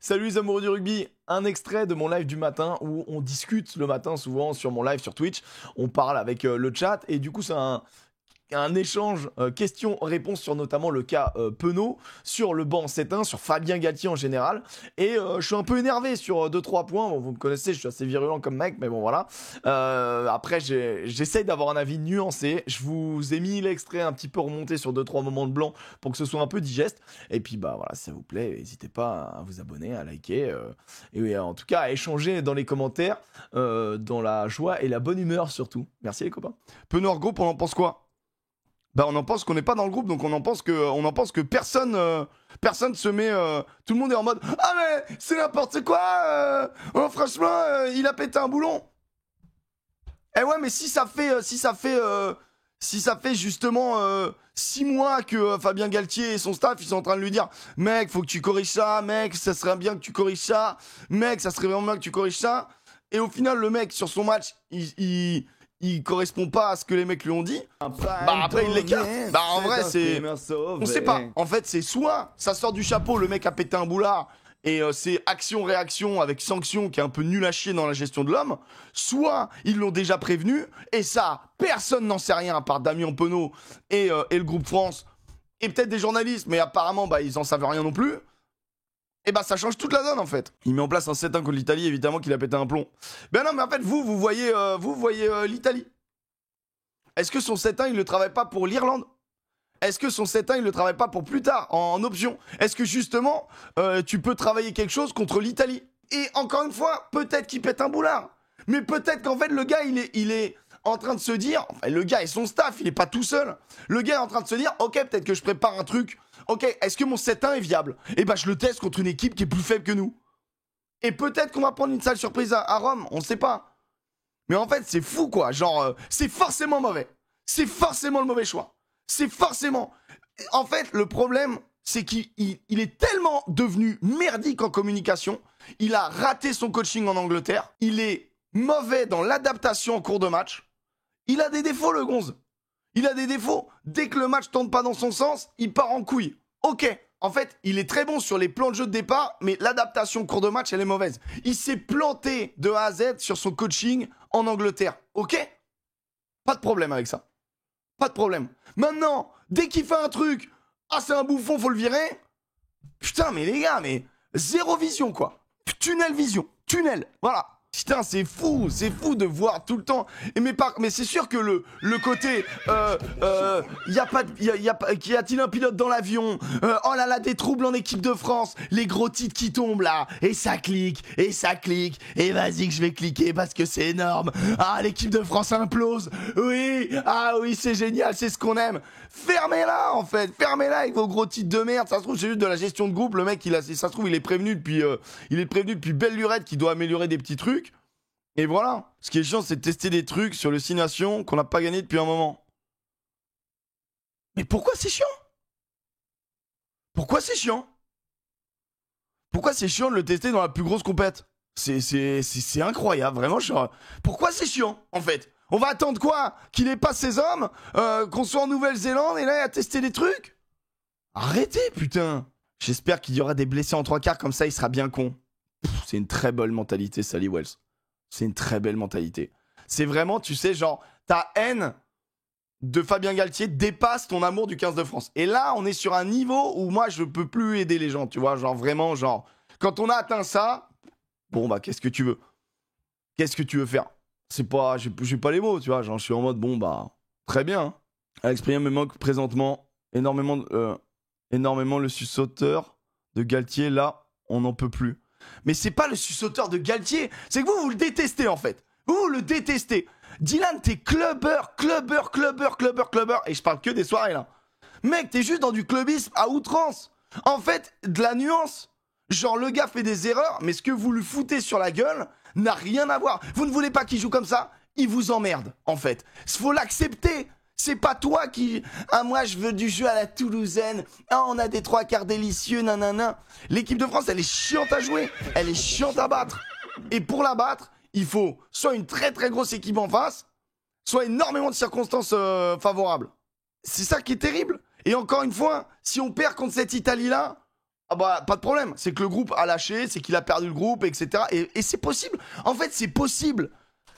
Salut les amoureux du rugby, un extrait de mon live du matin où on discute le matin souvent sur mon live sur Twitch, on parle avec le chat et du coup c'est un échange questions-réponses sur notamment le cas Penaud, sur le banc 7-1, sur Fabien Galtier en général. Et je suis un peu énervé sur 2-3 points. Bon, vous me connaissez, je suis assez virulent comme mec, mais bon voilà. Après, j'essaye d'avoir un avis nuancé. Je vous ai mis l'extrait un petit peu remonté sur 2-3 moments de blanc pour que ce soit un peu digeste. Et puis bah voilà, si ça vous plaît, n'hésitez pas à vous abonner, à liker. Et en tout cas, à échanger dans les commentaires, dans la joie et la bonne humeur surtout. Merci les copains. Penaud groupe, on en pense quoi? Bah on en pense qu'on n'est pas dans le groupe, donc on en pense que personne se met, tout le monde est en mode ah mais c'est n'importe quoi, oh, franchement il a pété un boulon. Eh ouais mais si ça fait justement 6 mois que Fabien Galtier et son staff ils sont en train de lui dire mec faut que tu corriges ça, mec ça serait bien que tu corriges ça, mec ça serait vraiment bien que tu corriges ça, et au final le mec sur son match il correspond pas à ce que les mecs lui ont dit, bah après il l'écarte. Bah en vrai c'est... On sait pas. En fait c'est soit ça sort du chapeau, le mec a pété un boulard et c'est action-réaction avec sanction qui est un peu nul à chier dans la gestion de l'homme, soit ils l'ont déjà prévenu et ça personne n'en sait rien à part Damien Penaud et le groupe France et peut-être des journalistes, mais apparemment bah ils en savent rien non plus. Et bah ça change toute la donne en fait. Il met en place un 7-1 contre l'Italie, évidemment qu'il a pété un plomb. Ben non mais en fait vous voyez l'Italie. Est-ce que son 7-1 il le travaille pas pour l'Irlande? Est-ce que son 7-1 il le travaille pas pour plus tard en option? Est-ce que justement tu peux travailler quelque chose contre l'Italie? Et encore une fois, peut-être qu'il pète un boulard. Mais peut-être qu'en fait le gars il est en train de se dire, enfin le gars et son staff, il est pas tout seul. Le gars est en train de se dire, ok peut-être que je prépare un truc. Ok, est-ce que mon 7-1 est viable? Et bah je le teste contre une équipe qui est plus faible que nous. Et peut-être qu'on va prendre une sale surprise à Rome, on sait pas. Mais en fait c'est fou quoi, genre c'est forcément mauvais. C'est forcément le mauvais choix. C'est forcément... En fait le problème c'est qu'il est tellement devenu merdique en communication. Il a raté son coaching en Angleterre. Il est mauvais dans l'adaptation en cours de match. Il a des défauts le gonze. Il a des défauts. Dès que le match tourne pas dans son sens, il part en couille. Ok. En fait, il est très bon sur les plans de jeu de départ, mais l'adaptation au cours de match, elle est mauvaise. Il s'est planté de A à Z sur son coaching en Angleterre. Ok? Pas de problème avec ça. Pas de problème. Maintenant, dès qu'il fait un truc, ah c'est un bouffon, faut le virer. Putain, mais les gars, mais zéro vision quoi. Tunnel vision. Tunnel. Voilà. Putain, c'est fou de voir tout le temps. Mais c'est sûr que le côté, qu'y a-t-il un pilote dans l'avion? Oh là là, des troubles en équipe de France, les gros titres qui tombent là, et ça clique, et vas-y que je vais cliquer parce que c'est énorme. Ah, l'équipe de France implose. Oui, ah oui, c'est génial, c'est ce qu'on aime. Fermez-la en fait, fermez-la avec vos gros titres de merde. Ça se trouve c'est juste de la gestion de groupe. Le mec, ça se trouve il est prévenu depuis belle lurette qu'il doit améliorer des petits trucs. Et voilà, ce qui est chiant, c'est de tester des trucs sur le 6 Nations qu'on n'a pas gagné depuis un moment. Mais pourquoi c'est chiant? Pourquoi c'est chiant? Pourquoi c'est chiant de le tester dans la plus grosse compète? C'est incroyable, vraiment. Pourquoi c'est chiant, en fait? On va attendre quoi? Qu'il ait pas ses hommes, qu'on soit en Nouvelle-Zélande et là, il a testé des trucs? Arrêtez, putain! J'espère qu'il y aura des blessés en 3/4, comme ça, il sera bien con. C'est une très belle mentalité, Sally Wells. C'est une très belle mentalité. C'est vraiment, tu sais, genre, ta haine de Fabien Galtier dépasse ton amour du 15 de France. Et là, on est sur un niveau où moi, je peux plus aider les gens, tu vois. Genre, vraiment, genre, quand on a atteint ça, bon, bah, qu'est-ce que tu veux? Qu'est-ce que tu veux faire? C'est pas, j'ai pas les mots, tu vois. Genre, je suis en mode, bon, bah, très bien. Hein. Alex Prien me manque présentement énormément le suce-sauteur de Galtier. Là, on n'en peut plus. Mais c'est pas le suce-sauteur de Galtier, c'est que vous le détestez en fait. Vous le détestez. Dylan, t'es clubber. Et je parle que des soirées là. Mec, t'es juste dans du clubisme à outrance. En fait, de la nuance. Genre, le gars fait des erreurs, mais ce que vous lui foutez sur la gueule n'a rien à voir. Vous ne voulez pas qu'il joue comme ça? Il vous emmerde, en fait. Faut l'accepter. C'est pas toi qui... Ah, moi, je veux du jeu à la toulousaine. Ah, on a des 3/4 délicieux, nanana. L'équipe de France, elle est chiante à jouer. Elle est chiante à battre. Et pour la battre, il faut soit une très très grosse équipe en face, soit énormément de circonstances favorables. C'est ça qui est terrible. Et encore une fois, si on perd contre cette Italie-là, Ah bah, pas de problème. C'est que le groupe a lâché, c'est qu'il a perdu le groupe, etc. Et c'est possible. En fait, c'est possible.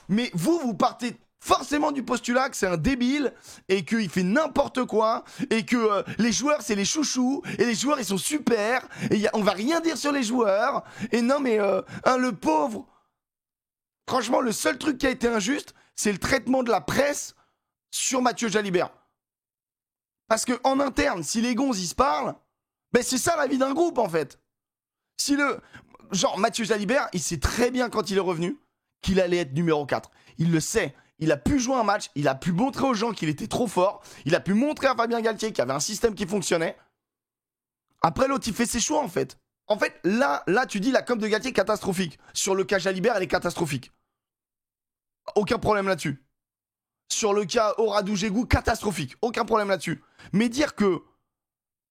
Mais vous partez forcément du postulat que c'est un débile et qu'il fait n'importe quoi et que les joueurs, c'est les chouchous et les joueurs, ils sont super et on va rien dire sur les joueurs. Et non, mais le pauvre... Franchement, le seul truc qui a été injuste, c'est le traitement de la presse sur Mathieu Jalibert. Parce que en interne, si les gonzes, ils se parlent, ben c'est ça la vie d'un groupe, en fait. Si le... Genre, Mathieu Jalibert, il sait très bien quand il est revenu qu'il allait être numéro 4. Il le sait. Il a pu jouer un match, il a pu montrer aux gens qu'il était trop fort, il a pu montrer à Fabien Galtier qu'il y avait un système qui fonctionnait. Après, l'autre, il fait ses choix, en fait. En fait, là, tu dis la com de Galtier est catastrophique. Sur le cas Jalibert, elle est catastrophique. Aucun problème là-dessus. Sur le cas Oradou Gégou, catastrophique. Aucun problème là-dessus. Mais dire que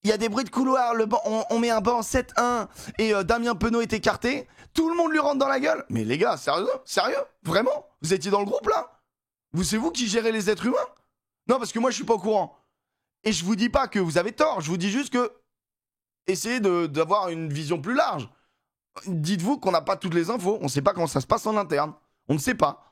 il y a des bruits de couloir, le banc, on met un banc 7-1 et Damien Penaud est écarté, tout le monde lui rentre dans la gueule. Mais les gars, sérieux? Vraiment? Vous étiez dans le groupe là? C'est vous qui gérez les êtres humains? Non, parce que moi je suis pas au courant. Et je vous dis pas que vous avez tort, je vous dis juste que essayez d'avoir une vision plus large. Dites-vous qu'on n'a pas toutes les infos, on sait pas comment ça se passe en interne. On ne sait pas.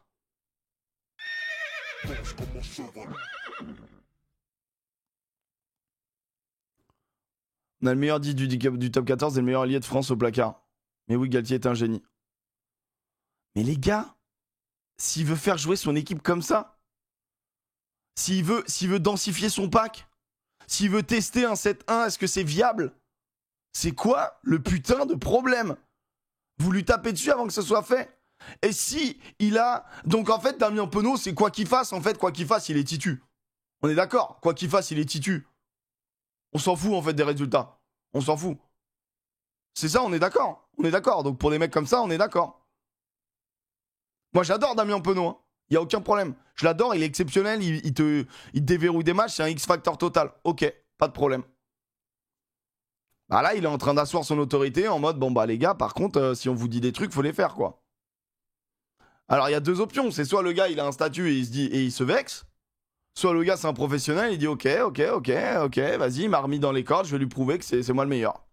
On a le meilleur 10 du top 14 et le meilleur allié de France au placard. Mais oui, Galtier est un génie. Mais les gars, s'il veut faire jouer son équipe comme ça, s'il veut densifier son pack, s'il veut tester un 7-1, est-ce que c'est viable? C'est quoi le putain de problème? Vous lui tapez dessus avant que ce soit fait? Et si il a... Donc en fait, Damien Penaud, c'est quoi qu'il fasse, en fait, quoi qu'il fasse, il est titu. On est d'accord? Quoi qu'il fasse, il est titu. On s'en fout, en fait, des résultats. On s'en fout. C'est ça, on est d'accord. On est d'accord. Donc pour des mecs comme ça, on est d'accord. Moi, j'adore Damien Penaud. Hein. Il n'y a aucun problème. Je l'adore, il est exceptionnel, il te déverrouille des matchs, c'est un X-Factor total. Ok, pas de problème. Bah là, il est en train d'asseoir son autorité en mode, bon bah les gars, par contre, si on vous dit des trucs, faut les faire, quoi. Alors, il y a deux options. C'est soit le gars, il a un statut et il se dit, et il se vexe. Soit le gars, c'est un professionnel, il dit, ok, vas-y, il m'a remis dans les cordes, je vais lui prouver que c'est moi le meilleur.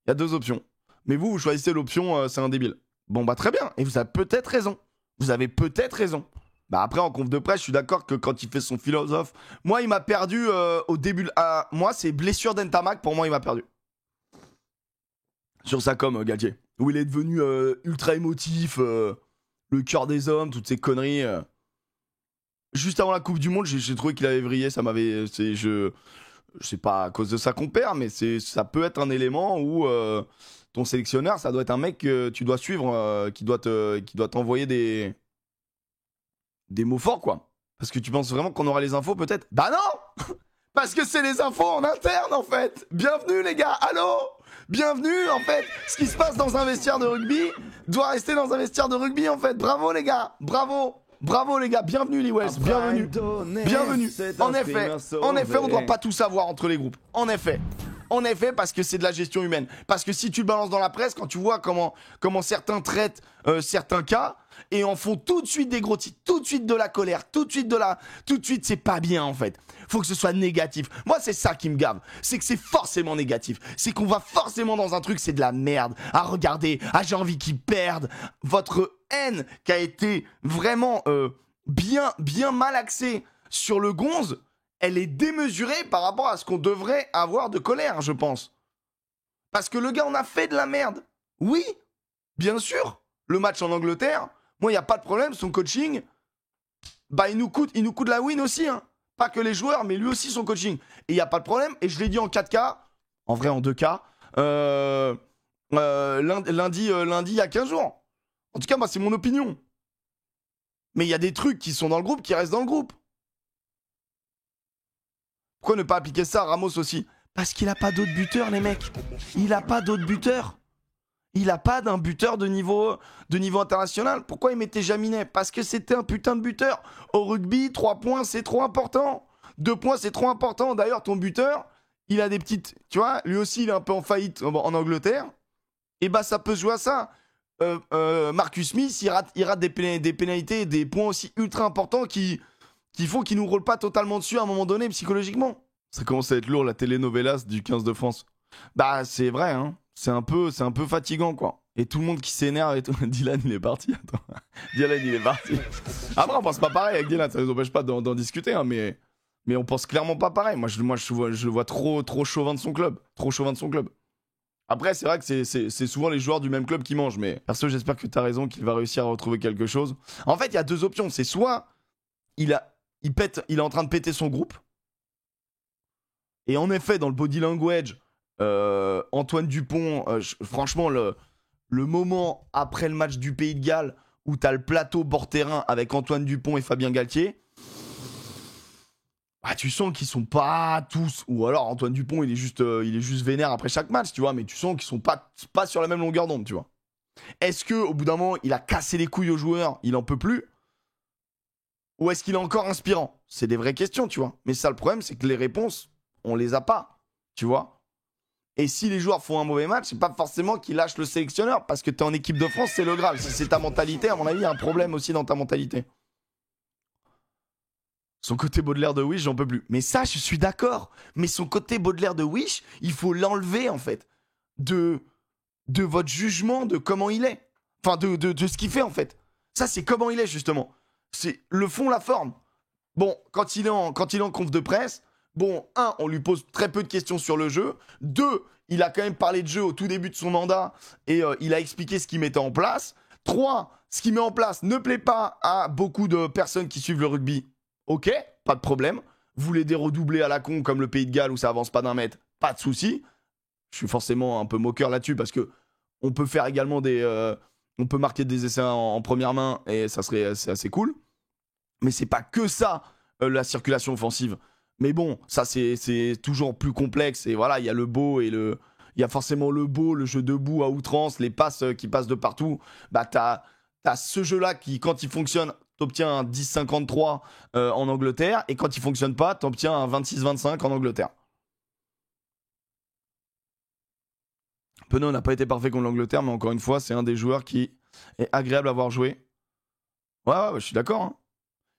Il y a deux options. Mais vous choisissez l'option, c'est un débile. Bon bah très bien, et vous avez peut-être raison. Vous avez peut-être raison. Bah après, en conf de presse, je suis d'accord que quand il fait son philosophe... Moi, il m'a perdu au début... moi, c'est blessure d'Entamac, pour moi, il m'a perdu. Sur sa com, Galtier. Où il est devenu ultra émotif, le cœur des hommes, toutes ces conneries. Juste avant la Coupe du Monde, j'ai trouvé qu'il avait vrillé, ça m'avait... Je sais pas à cause de ça qu'on perd, mais ça peut être un élément où ton sélectionneur, ça doit être un mec que tu dois suivre, qui doit t'envoyer des mots forts, quoi. Parce que tu penses vraiment qu'on aura les infos, peut-être? Bah non. Parce que c'est les infos en interne, en fait. Bienvenue, les gars. Allô? Bienvenue, en fait. Ce qui se passe dans un vestiaire de rugby doit rester dans un vestiaire de rugby, en fait. Bravo, les gars. Bravo. Bravo les gars, bienvenue les Wells, bienvenue. Bienvenue. En effet, on doit pas tout savoir entre les groupes. En effet, parce que c'est de la gestion humaine. Parce que si tu le balances dans la presse, quand tu vois comment certains traitent certains cas et en font tout de suite des gros titres, tout de suite de la colère, tout de suite c'est pas bien en fait. Faut que ce soit négatif. Moi c'est ça qui me gave, c'est que c'est forcément négatif. C'est qu'on va forcément dans un truc, c'est de la merde. À regarder, j'ai envie qu'ils perdent. Votre haine qui a été vraiment bien mal axée sur le gonze, elle est démesurée par rapport à ce qu'on devrait avoir de colère, je pense. Parce que le gars, on a fait de la merde. Oui, bien sûr. Le match en Angleterre, moi, il n'y a pas de problème. Son coaching, bah, il nous coûte la win aussi. Hein. Pas que les joueurs, mais lui aussi, son coaching. Et il n'y a pas de problème. Et je l'ai dit en 4 cas. En vrai, en 2 cas. Lundi, il y a 15 jours. En tout cas, moi, c'est mon opinion. Mais il y a des trucs qui sont dans le groupe qui restent dans le groupe. Pourquoi ne pas appliquer ça à Ramos aussi? Parce qu'il a pas d'autres buteurs, les mecs. Il a pas d'autres buteurs. Il a pas d'un buteur de niveau international. Pourquoi il mettait Jaminet? Parce que c'était un putain de buteur. Au rugby, 3 points, c'est trop important. 2 points, c'est trop important. D'ailleurs, ton buteur, il a des petites... Tu vois, lui aussi, il est un peu en faillite en Angleterre. Et bah, ça peut se jouer à ça. Marcus Smith, il rate des pénalités, des points aussi ultra importants qui font qu'il nous roule pas totalement dessus à un moment donné psychologiquement. Ça commence à être lourd la telenovelas du 15 de France. Bah c'est vrai hein. c'est un peu fatigant, quoi. Et tout le monde qui s'énerve et tout. Dylan, il est parti. Attends. Dylan, il est parti. Après, on pense pas pareil avec Dylan. Ça ne nous empêche pas d'en discuter, hein, mais on pense clairement pas pareil. Moi, je le vois trop chauvin de son club. Trop chauvin de son club. Après, c'est vrai que c'est souvent les joueurs du même club qui mangent. Mais perso, j'espère que t'as raison, qu'il va réussir à retrouver quelque chose. En fait, il y a deux options. C'est soit il est en train de péter son groupe. Et en effet, dans le body language, Antoine Dupont, franchement, le moment après le match du Pays de Galles où t'as le plateau bord terrain avec Antoine Dupont et Fabien Galtier, bah, tu sens qu'ils sont pas tous, ou alors Antoine Dupont il est juste vénère après chaque match, tu vois, mais tu sens qu'ils sont pas sur la même longueur d'onde, tu vois. Est-ce que au bout d'un moment il a cassé les couilles aux joueurs, il en peut plus, ou est-ce qu'il est encore inspirant? C'est des vraies questions, tu vois. Mais ça, le problème, c'est que les réponses, on les a pas, tu vois. Et si les joueurs font un mauvais match, c'est pas forcément qu'ils lâchent le sélectionneur, parce que t'es en équipe de France, c'est le Graal. Si c'est ta mentalité, à mon avis, il y a un problème aussi dans ta mentalité. Son côté Baudelaire de Wish, j'en peux plus. Mais ça, je suis d'accord. Mais son côté Baudelaire de Wish, il faut l'enlever, en fait, de votre jugement de comment il est. Enfin, de ce qu'il fait, en fait. Ça, c'est comment il est, justement. C'est le fond, la forme. Bon, quand il est en conf de presse, bon, on lui pose très peu de questions sur le jeu. 2, il a quand même parlé de jeu au tout début de son mandat et il a expliqué ce qu'il mettait en place. 3, ce qu'il met en place ne plaît pas à beaucoup de personnes qui suivent le rugby. Ok, pas de problème. Vous voulez des redoublés à la con comme le Pays de Galles où ça avance pas d'un mètre, pas de souci. Je suis forcément un peu moqueur là-dessus parce que on peut faire également on peut marquer des essais en première main et c'est assez cool. Mais c'est pas que ça, la circulation offensive. Mais bon, ça c'est toujours plus complexe. Et voilà, il y a le beau et il y a forcément le beau, le jeu debout à outrance, les passes qui passent de partout. Bah t'as ce jeu-là qui, quand il fonctionne, t'obtiens un 10-53 en Angleterre. Et quand il fonctionne pas, t'obtiens un 26-25 en Angleterre. Penaud n'a pas été parfait contre l'Angleterre, mais encore une fois, c'est un des joueurs qui est agréable à voir jouer. Ouais, je suis d'accord. Hein.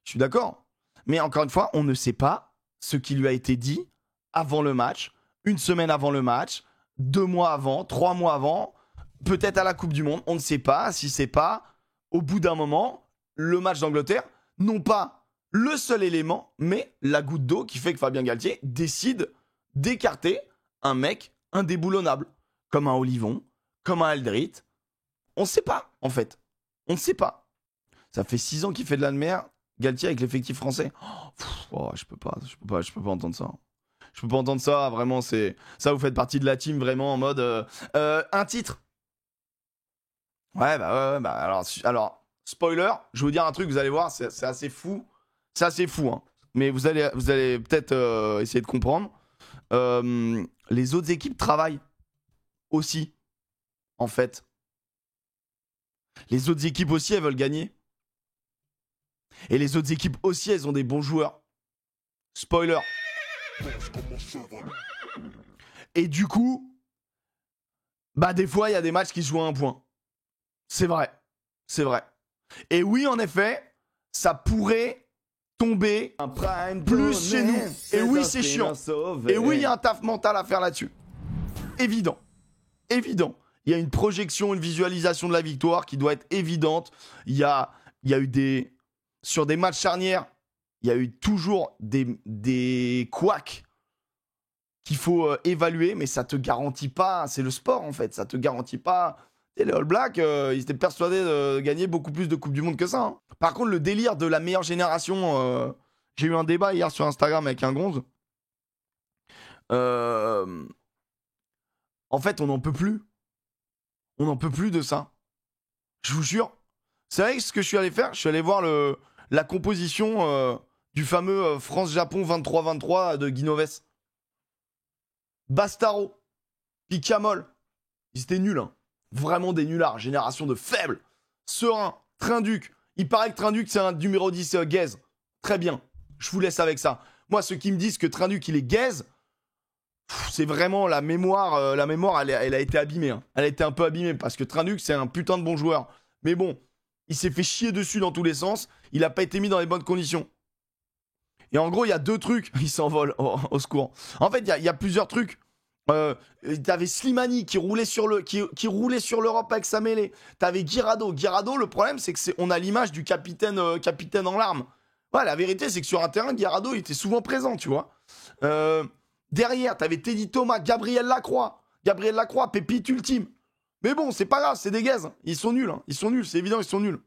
Je suis d'accord. Mais encore une fois, on ne sait pas ce qui lui a été dit avant le match, une semaine avant le match, 2 mois avant, 3 mois avant, peut-être à la Coupe du Monde. On ne sait pas si c'est pas, au bout d'un moment, le match d'Angleterre, non pas le seul élément, mais la goutte d'eau qui fait que Fabien Galtier décide d'écarter un mec indéboulonnable, comme un Olivon, comme un Aldrit. On ne sait pas, en fait. On ne sait pas. Ça fait 6 ans qu'il fait de la mer. Galtier avec l'effectif français. Je peux pas entendre ça. Je peux pas entendre ça, vraiment, c'est... Ça, vous faites partie de la team, vraiment, en mode... un titre. Ouais, alors, spoiler, je vais vous dire un truc, vous allez voir, c'est assez fou. C'est assez fou, hein. Mais vous allez peut-être essayer de comprendre. Les autres équipes travaillent aussi, en fait. Les autres équipes aussi, elles veulent gagner. Et les autres équipes aussi, elles ont des bons joueurs. Spoiler. Et du coup, bah des fois, il y a des matchs qui se jouent à 1 point. C'est vrai. C'est vrai. Et oui, en effet, ça pourrait tomber plus chez nous. Et oui, c'est chiant. Et oui, il y a un taf mental à faire là-dessus. Évident. Évident. Il y a une projection, une visualisation de la victoire qui doit être évidente. Il y a eu sur des matchs charnières, il y a eu toujours des couacs qu'il faut évaluer, mais ça te garantit pas, c'est le sport en fait, ça te garantit pas. Et les All Blacks, ils étaient persuadés de gagner beaucoup plus de Coupes du Monde que ça. Hein. Par contre, le délire de la meilleure génération, j'ai eu un débat hier sur Instagram avec un gonze. En fait, on n'en peut plus. On n'en peut plus de ça. Je vous jure. C'est vrai que ce que je suis allé faire, je suis allé voir la composition du fameux France-Japon 23-23 de Guinoves. Bastaro, Picamol, ils étaient nuls. Hein. Vraiment des nullards. Génération de faibles. Serein, Trinduc. Il paraît que Trinduc, c'est un numéro 10 gaze. Très bien. Je vous laisse avec ça. Moi, ceux qui me disent que Trinduc, il est gaze, c'est vraiment la mémoire. La mémoire, elle a été abîmée. Hein. Elle a été un peu abîmée parce que Trinduc, c'est un putain de bon joueur. Mais bon, il s'est fait chier dessus dans tous les sens. Il n'a pas été mis dans les bonnes conditions. Et en gros, il y a 2 trucs. Il s'envole au secours. En fait, il y a plusieurs trucs Euh, T'avais Slimani qui roulait sur qui roulait sur l'Europe avec sa mêlée. T'avais Guirado. Guirado, le problème, c'est que on a l'image du capitaine, capitaine en larmes. Ouais, la vérité, c'est que sur un terrain, Guirado, il était souvent présent, tu vois. Derrière, t'avais Teddy Thomas, Gabriel Lacroix. Gabriel Lacroix, pépite ultime. Mais bon, c'est pas grave, c'est des gaz. Ils sont nuls, hein. Ils sont nuls, c'est évident, ils sont nuls.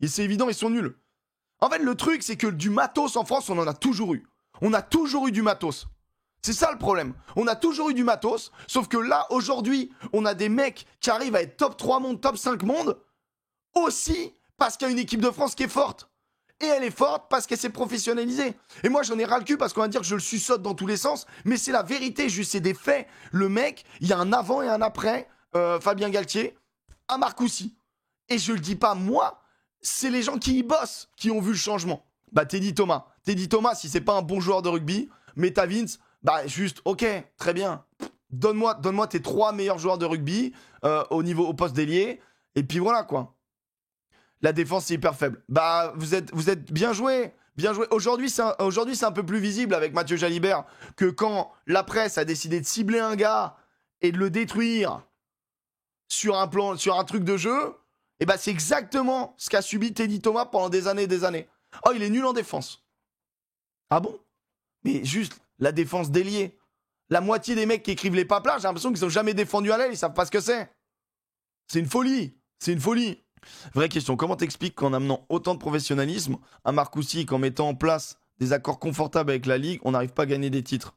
Et c'est évident, ils sont nuls. En fait, le truc, c'est que du matos en France, on en a toujours eu. On a toujours eu du matos. C'est ça le problème. On a toujours eu du matos, sauf que là, aujourd'hui, on a des mecs qui arrivent à être top 3 mondes, top 5 mondes, aussi parce qu'il y a une équipe de France qui est forte. Et elle est forte parce qu'elle s'est professionnalisée. Et moi, j'en ai ras le cul parce qu'on va dire que je le suçote dans tous les sens, mais c'est la vérité, juste c'est des faits. Le mec, il y a un avant et un après, Fabien Galtier, à Marcoussis. Et je le dis pas moi, c'est les gens qui y bossent qui ont vu le changement. Bah, Teddy Thomas. Teddy Thomas, si c'est pas un bon joueur de rugby, Meta Vince, bah, juste, ok, très bien. Donne-moi tes 3 meilleurs joueurs de rugby au poste d'ailier. Et puis voilà, quoi. La défense, c'est hyper faible. Bah, vous êtes bien joué. Bien joué. Aujourd'hui, c'est un peu plus visible avec Mathieu Jalibert que quand la presse a décidé de cibler un gars et de le détruire sur un truc de jeu. Et bah, c'est exactement ce qu'a subi Teddy Thomas pendant des années et des années. Oh, il est nul en défense. Ah bon? Mais juste, la défense d'ailier. La moitié des mecs qui écrivent les paplas, j'ai l'impression qu'ils n'ont jamais défendu à l'aile, ils savent pas ce que c'est. C'est une folie. C'est une folie. Vraie question, comment t'expliques qu'en amenant autant de professionnalisme à Marcoussis, qu'en mettant en place des accords confortables avec la Ligue, on n'arrive pas à gagner des titres?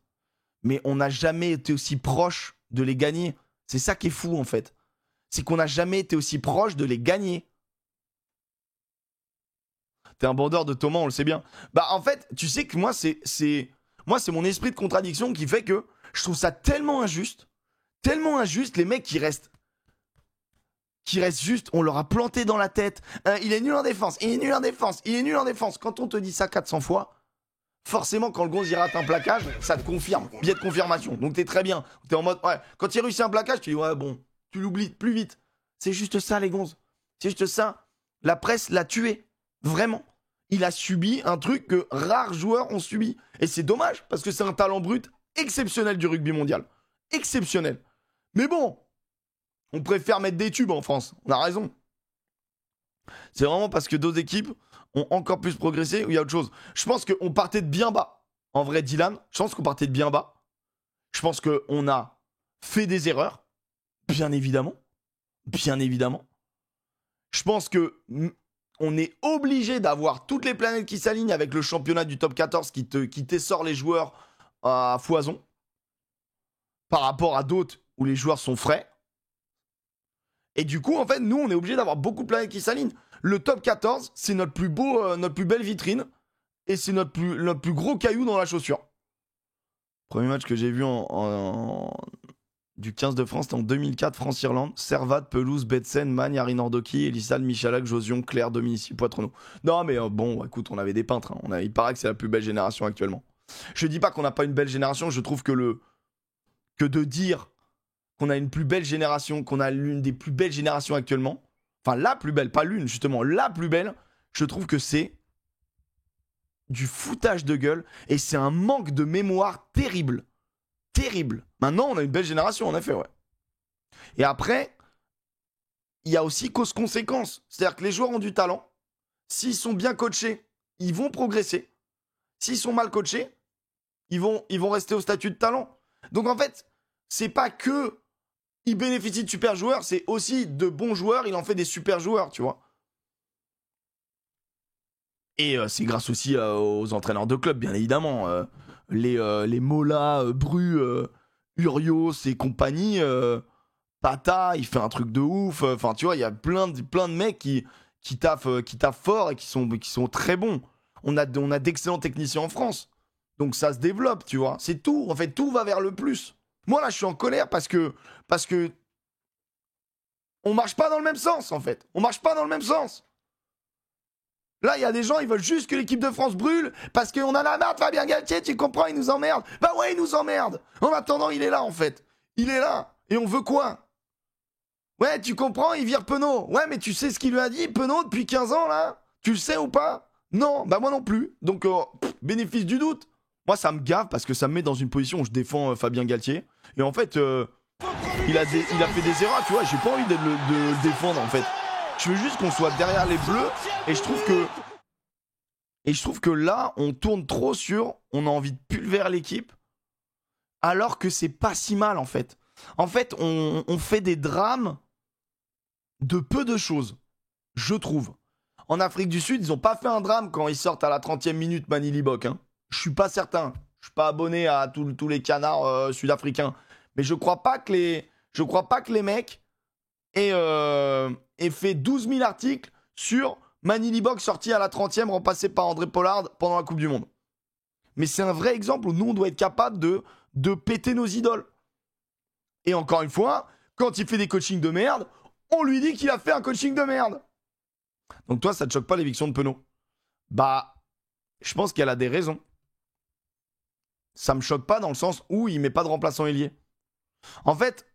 Mais on n'a jamais été aussi proche de les gagner. C'est ça qui est fou, en fait. C'est qu'on n'a jamais été aussi proche de les gagner. T'es un bandeur de Thomas, on le sait bien. Bah, en fait, tu sais que moi, c'est mon esprit de contradiction qui fait que je trouve ça tellement injuste, les mecs qui restent juste, on leur a planté dans la tête, il est nul en défense, il est nul en défense, il est nul en défense. Quand on te dit ça 400 fois, forcément, quand le gonze il rate un plaquage, ça te confirme, biais de confirmation. Donc t'es très bien, t'es en mode, ouais, quand il réussit un plaquage, tu dis, ouais, bon, tu l'oublies plus vite. C'est juste ça, les gonzes. C'est juste ça. La presse l'a tué, vraiment. Il a subi un truc que rares joueurs ont subi. Et c'est dommage, parce que c'est un talent brut exceptionnel du rugby mondial. Exceptionnel. Mais bon, on préfère mettre des tubes en France. On a raison. C'est vraiment parce que d'autres équipes ont encore plus progressé ou il y a autre chose. Je pense qu'on partait de bien bas. En vrai, Dylan, je pense qu'on partait de bien bas. Je pense qu'on a fait des erreurs. Bien évidemment. Bien évidemment. Je pense que on est obligé d'avoir toutes les planètes qui s'alignent avec le championnat du top 14 qui t'essore les joueurs à foison par rapport à d'autres où les joueurs sont frais. Et du coup, en fait, nous, on est obligé d'avoir beaucoup de planètes qui s'alignent. Le top 14, c'est notre plus belle vitrine et c'est notre plus gros caillou dans la chaussure. Premier match que j'ai vu du 15 de France, c'était en 2004, France-Irlande. Servat, Pelouse, Betsen, Magne, Harry Nordoki, Elissal, Michalak, Josion, Claire, Dominici, Poitrenaud. Non, mais bon, écoute, on avait des peintres. Hein. Il paraît que c'est la plus belle génération actuellement. Je dis pas qu'on n'a pas une belle génération, je trouve que de dire qu'on a une plus belle génération, qu'on a l'une des plus belles générations actuellement, enfin la plus belle, pas l'une, justement, la plus belle, je trouve que c'est du foutage de gueule et c'est un manque de mémoire terrible. Terrible. Maintenant, on a une belle génération, en effet, ouais. Et après, il y a aussi cause-conséquence. C'est-à-dire que les joueurs ont du talent. S'ils sont bien coachés, ils vont progresser. S'ils sont mal coachés, ils vont rester au statut de talent. Donc en fait, c'est pas que il bénéficie de super joueurs, c'est aussi de bons joueurs, il en fait des super joueurs, tu vois. Et c'est grâce aussi aux entraîneurs de club, bien évidemment. Les Mola, Bru, Urios et compagnie, Pata, il fait un truc de ouf. Enfin, tu vois, il y a plein de mecs qui taffent fort et qui sont très bons. On a d'excellents techniciens en France. Donc ça se développe, tu vois. C'est tout. En fait, tout va vers le plus. Moi, là, je suis en colère parce que on marche pas dans le même sens, en fait. On marche pas dans le même sens. Là, il y a des gens, ils veulent juste que l'équipe de France brûle parce qu'on en a marre de Fabien Galtier, tu comprends, il nous emmerde. Bah ouais, il nous emmerde. En attendant, il est là, en fait. Il est là. Et on veut quoi? Ouais, tu comprends, il vire Penaud. Ouais, mais tu sais ce qu'il lui a dit, Penaud, depuis 15 ans, là? Tu le sais ou pas? Non, bah moi non plus. Donc, bénéfice du doute. moi, ça me gave parce que ça me met dans une position où je défends Fabien Galtier. Et en fait, il a fait des erreurs, tu vois. J'ai pas envie de le défendre, en fait. Je veux juste qu'on soit derrière les Bleus. Et je trouve que là, on tourne trop sur... On a envie de pulvérer l'équipe. Alors que c'est pas si mal, en fait. En fait, on fait des drames de peu de choses, je trouve. En Afrique du Sud, ils ont pas fait un drame quand ils sortent à la 30e minute Manili Bok. Hein. Je suis pas certain. Je suis pas abonné à tous les canards sud-africains. Mais je crois pas que les mecs aient fait 12 000 articles sur Manili Bok sorti à la 30e, remplacé par André Pollard pendant la Coupe du Monde. Mais c'est un vrai exemple où nous, on doit être capable de péter nos idoles. Et encore une fois, quand il fait des coachings de merde, on lui dit qu'il a fait un coaching de merde. Donc toi, ça te choque pas l'éviction de Penaud? Bah, je pense qu'elle a des raisons. Ça me choque pas dans le sens où il met pas de remplaçant ailier. En fait,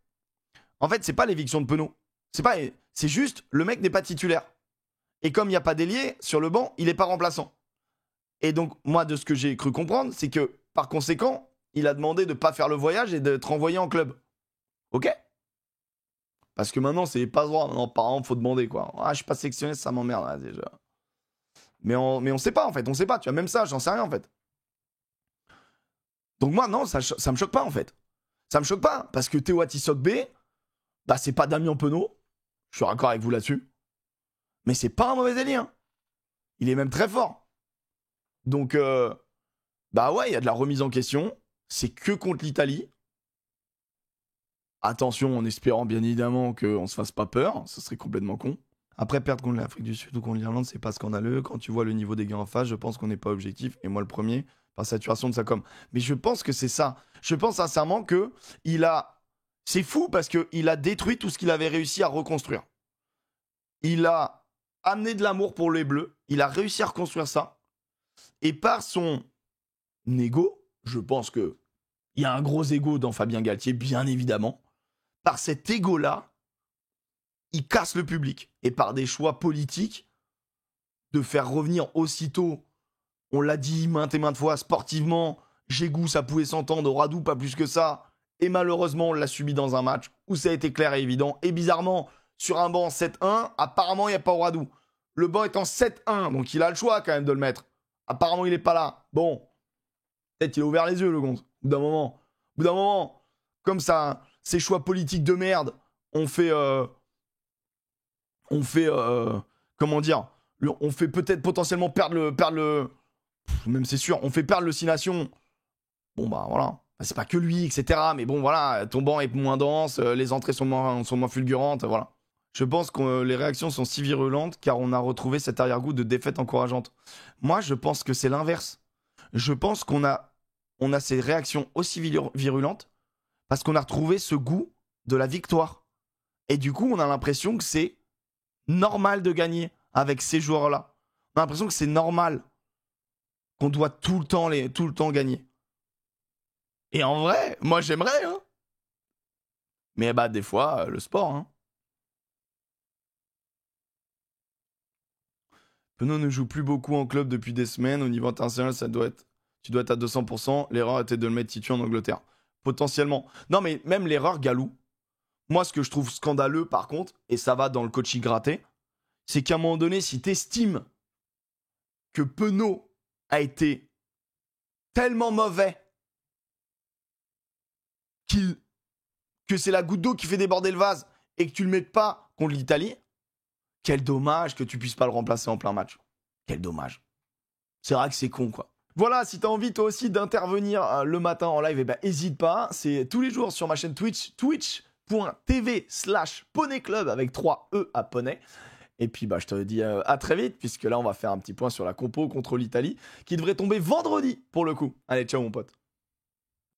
c'est pas l'éviction de Penaud. C'est juste, le mec n'est pas titulaire. Et comme il n'y a pas d'ailier sur le banc, il n'est pas remplaçant. Et donc, moi, de ce que j'ai cru comprendre, c'est que, par conséquent, il a demandé de ne pas faire le voyage et d'être renvoyé en club. Ok? Parce que maintenant, c'est pas droit. Maintenant, par exemple, faut demander, quoi. Ah, je suis pas sélectionné, ça m'emmerde, là, déjà. Mais on sait pas, en fait. On sait pas. Tu vois, même ça, j'en sais rien, en fait. Donc moi, non, ça me choque pas, en fait. Ça me choque pas. Parce que Théo Atisogbe, bah, c'est pas Damien Penaud. Je suis raccord avec vous là-dessus. Mais c'est pas un mauvais délire. Hein. Il est même très fort. Donc, bah ouais, il y a de la remise en question. C'est que contre l'Italie. Attention, en espérant bien évidemment qu'on se fasse pas peur. Ce serait complètement con. Après, perdre contre l'Afrique du Sud ou contre l'Irlande, c'est pas scandaleux. Quand tu vois le niveau des gars en face, je pense qu'on n'est pas objectif. Et moi, le premier, par saturation de sa com. Mais je pense que c'est ça. Je pense sincèrement que c'est fou parce qu'il a détruit tout ce qu'il avait réussi à reconstruire. Il a amené de l'amour pour les Bleus. Il a réussi à reconstruire ça. Et par son ego, je pense qu'il y a un gros ego dans Fabien Galtier, bien évidemment. Par cet ego-là, il casse le public. Et par des choix politiques, de faire revenir aussitôt, on l'a dit maintes et maintes fois, sportivement, Gégou, ça pouvait s'entendre, Radou, pas plus que ça. Et malheureusement, on l'a subi dans un match où ça a été clair et évident. Et bizarrement, sur un banc 7-1, apparemment, il n'y a pas Radou. Le banc est en 7-1, donc il a le choix quand même de le mettre. Apparemment, il n'est pas là. Bon, peut-être qu'il a ouvert les yeux, le gonze. Au bout d'un moment, comme ça, ces choix politiques de merde on fait comment dire, on fait peut-être potentiellement perdre le même c'est sûr, on fait perdre le 6 Nations. Bon bah voilà, c'est pas que lui, etc. Mais bon voilà, ton banc est moins dense, les entrées sont moins fulgurantes, voilà. Je pense que les réactions sont si virulentes car on a retrouvé cet arrière-goût de défaite encourageante. Moi, je pense que c'est l'inverse. Je pense qu'on a ces réactions aussi virulentes parce qu'on a retrouvé ce goût de la victoire. Et du coup, on a l'impression que c'est normal de gagner avec ces joueurs-là. On a l'impression que c'est normal qu'on doit tout le temps gagner. Et en vrai, moi j'aimerais, hein. Mais bah des fois, le sport, hein. Penaud ne joue plus beaucoup en club depuis des semaines. Au niveau international, tu dois être à 200%. L'erreur était de le mettre titulaire en Angleterre. Potentiellement. Non, mais même l'erreur, Galou. Moi, ce que je trouve scandaleux, par contre, et ça va dans le coaching gratté, c'est qu'à un moment donné, si t'estimes que Penaud a été tellement mauvais que c'est la goutte d'eau qui fait déborder le vase et que tu le mettes pas contre l'Italie, quel dommage que tu puisses pas le remplacer en plein match. Quel dommage. C'est vrai que c'est con, quoi. Voilà, si t'as envie toi aussi d'intervenir le matin en live, eh ben hésite pas. C'est tous les jours sur ma chaîne Twitch, twitch.tv/poneyclub avec 3 E à poney. Et puis bah je te dis à très vite, puisque là on va faire un petit point sur la compo contre l'Italie, qui devrait tomber vendredi pour le coup. Allez, ciao mon pote.